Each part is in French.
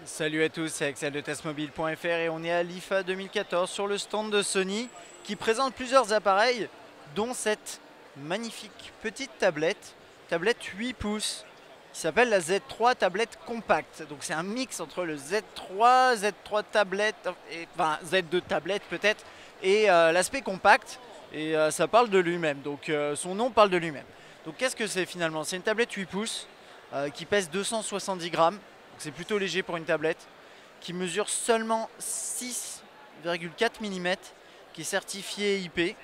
Salut à tous, c'est Axel de testmobile.fr et on est à l'IFA 2014 sur le stand de Sony qui présente plusieurs appareils dont cette magnifique petite tablette 8 pouces qui s'appelle la Z3 tablette compacte. Donc c'est un mix entre le Z3 tablette, enfin Z2 tablette peut-être, et l'aspect compact et ça parle de lui-même, donc son nom parle de lui-même. Donc qu'est-ce que c'est finalement? C'est une tablette 8 pouces qui pèse 270 grammes. C'est plutôt léger pour une tablette, qui mesure seulement 6,4 mm, qui est certifié IP,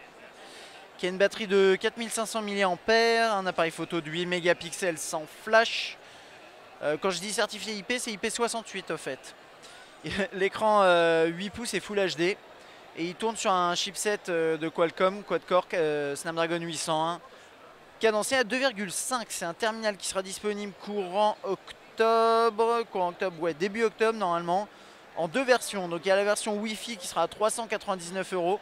qui a une batterie de 4500 mAh, un appareil photo de 8 mégapixels sans flash. Quand je dis certifié IP, c'est IP68 au fait. L'écran 8 pouces est Full HD et il tourne sur un chipset de Qualcomm quad-core Snapdragon 801 cadencé à 2,5. C'est un terminal qui sera disponible courant octobre, ouais, début octobre normalement, en deux versions. Donc il y a la version Wi-Fi qui sera à 399 €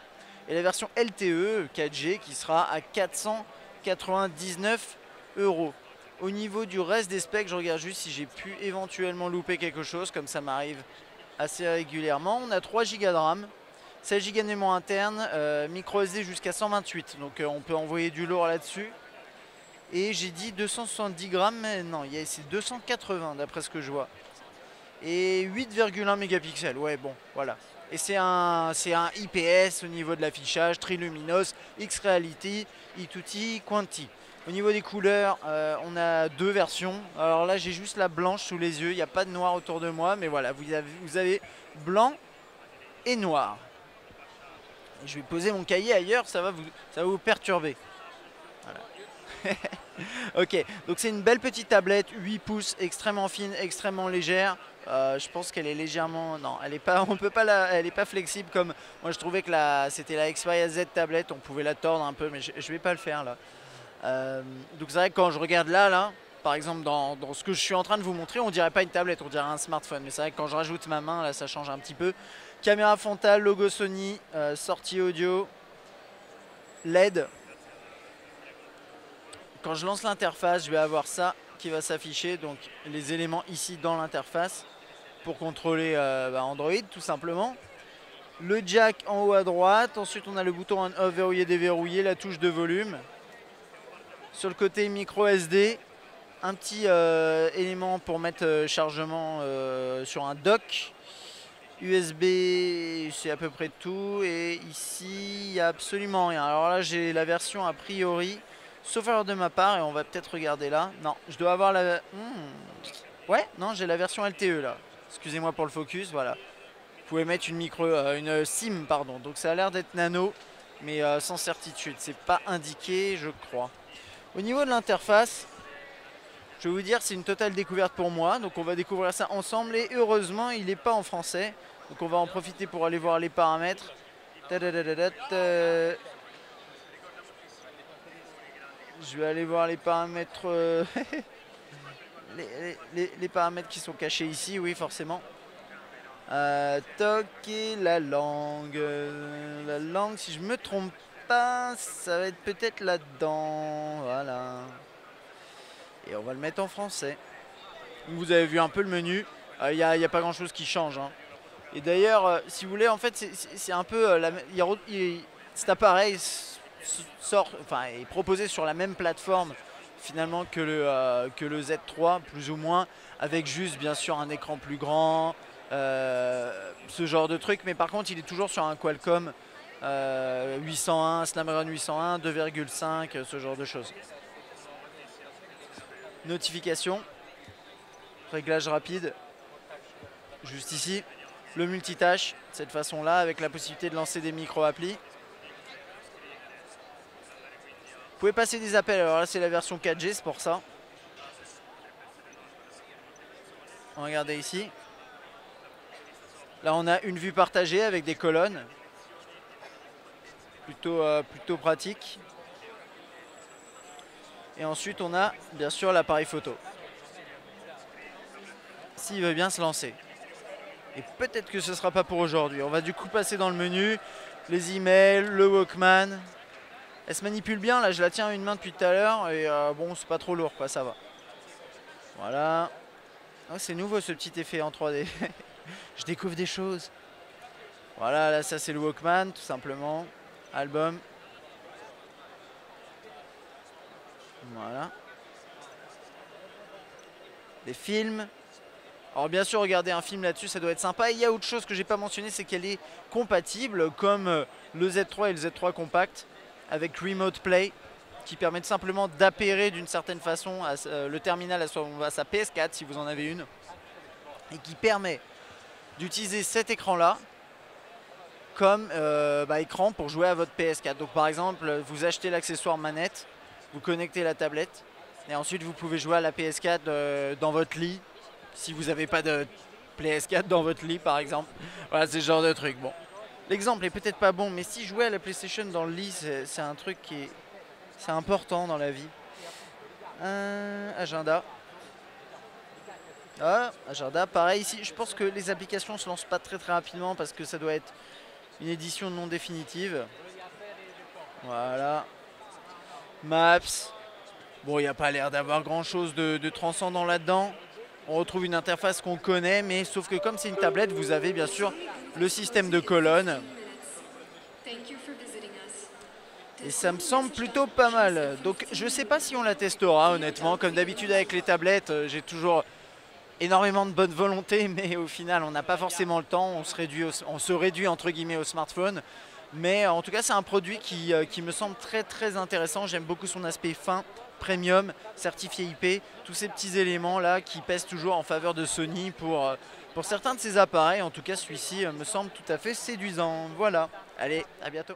et la version LTE 4G qui sera à 499 €. Au niveau du reste des specs, je regarde juste si j'ai pu éventuellement louper quelque chose, comme ça m'arrive assez régulièrement. On a 3 Go de RAM, 16 Go de mémoire interne, micro SD jusqu'à 128, donc on peut envoyer du lourd là-dessus. Et j'ai dit 270 grammes, mais non, c'est 280 d'après ce que je vois. Et 8,1 mégapixels, ouais bon, voilà. Et c'est un IPS au niveau de l'affichage, Triluminos, X-Reality, iTutti, Quanti. Au niveau des couleurs, on a deux versions. Alors là, j'ai juste la blanche sous les yeux, il n'y a pas de noir autour de moi, mais voilà, vous avez blanc et noir. Et je vais poser mon cahier ailleurs, ça va vous perturber. Voilà. Ok, donc c'est une belle petite tablette 8 pouces, extrêmement fine, extrêmement légère. Je pense qu'elle est légèrement, non, elle est pas, on peut pas elle est pas flexible comme moi je trouvais que c'était la Xperia Z tablette, on pouvait la tordre un peu, mais je vais pas le faire là. Donc c'est vrai que quand je regarde là, par exemple dans ce que je suis en train de vous montrer, on dirait pas une tablette, on dirait un smartphone, mais c'est vrai que quand je rajoute ma main là, ça change un petit peu. Caméra frontale, logo Sony, sortie audio, LED. Quand je lance l'interface, je vais avoir ça qui va s'afficher, donc les éléments ici dans l'interface pour contrôler Android tout simplement. Le jack en haut à droite, ensuite on a le bouton on-off, verrouiller, déverrouiller, la touche de volume. Sur le côté micro SD, un petit élément pour mettre chargement sur un dock. USB, c'est à peu près tout, et ici il n'y a absolument rien. Alors là j'ai la version a priori, sauf erreur de ma part, et on va peut-être regarder là. Non, je dois avoir la... Ouais, non, j'ai la version LTE là. Excusez-moi pour le focus, voilà. Vous pouvez mettre une SIM, pardon. Donc ça a l'air d'être nano, mais sans certitude. C'est pas indiqué, je crois. Au niveau de l'interface, je vais vous dire, c'est une totale découverte pour moi. Donc on va découvrir ça ensemble, et heureusement, il n'est pas en français. Donc on va en profiter pour aller voir les paramètres. Je vais aller voir les paramètres... les paramètres qui sont cachés ici, oui forcément. Toc et la langue. La langue, si je me trompe pas, ça va être peut-être là-dedans. Voilà. Et on va le mettre en français. Vous avez vu un peu le menu. Il n'y a pas grand-chose qui change. Hein. Et d'ailleurs, si vous voulez, en fait, c'est un peu... cet appareil est proposé sur la même plateforme finalement que le Z3, plus ou moins, avec juste bien sûr un écran plus grand, ce genre de truc, mais par contre il est toujours sur un Qualcomm 801, Snapdragon 801, 2,5, ce genre de choses. Notification, réglage rapide, juste ici, le multitâche, de cette façon là, avec la possibilité de lancer des micro-applis. Vous pouvez passer des appels, alors là c'est la version 4G, c'est pour ça. Regardez ici. Là on a une vue partagée avec des colonnes. Plutôt pratique. Et ensuite on a bien sûr l'appareil photo. S'il veut bien se lancer. Et peut-être que ce ne sera pas pour aujourd'hui. On va du coup passer dans le menu. Les emails, le Walkman. Elle se manipule bien, là je la tiens à une main depuis tout à l'heure. Et bon, c'est pas trop lourd quoi, ça va. Voilà. Oh, c'est nouveau ce petit effet en 3D. Je découvre des choses. Voilà, là ça c'est le Walkman tout simplement. Album. Voilà. Des films. Alors bien sûr, regarder un film là-dessus, ça doit être sympa. Et il y a autre chose que j'ai pas mentionné, c'est qu'elle est compatible comme le Z3 et le Z3 Compact avec Remote Play, qui permet simplement d'appairer d'une certaine façon le terminal à sa PS4 si vous en avez une, et qui permet d'utiliser cet écran-là comme écran pour jouer à votre PS4. Donc par exemple, vous achetez l'accessoire manette, vous connectez la tablette, et ensuite vous pouvez jouer à la PS4 dans votre lit, si vous n'avez pas de PS4 dans votre lit par exemple. Voilà, c'est ce genre de truc. Bon, l'exemple est peut-être pas bon, mais si jouer à la PlayStation dans le lit, c'est un truc qui est important dans la vie. Agenda. Ah, agenda, pareil ici. Je pense que les applications ne se lancent pas très rapidement parce que ça doit être une édition non définitive. Voilà. Maps. Bon, il n'y a pas l'air d'avoir grand chose de transcendant là-dedans. On retrouve une interface qu'on connaît, mais sauf que comme c'est une tablette, vous avez bien sûr le système de colonnes. Et ça me semble plutôt pas mal. Donc je sais pas si on la testera honnêtement. Comme d'habitude avec les tablettes, j'ai toujours énormément de bonne volonté, mais au final on n'a pas forcément le temps. On se réduit entre guillemets au smartphone. Mais en tout cas c'est un produit qui me semble très intéressant. J'aime beaucoup son aspect fin, premium, certifié IP. Tous ces petits éléments là qui pèsent toujours en faveur de Sony pour certains de ses appareils. En tout cas celui-ci me semble tout à fait séduisant. Voilà, allez, à bientôt.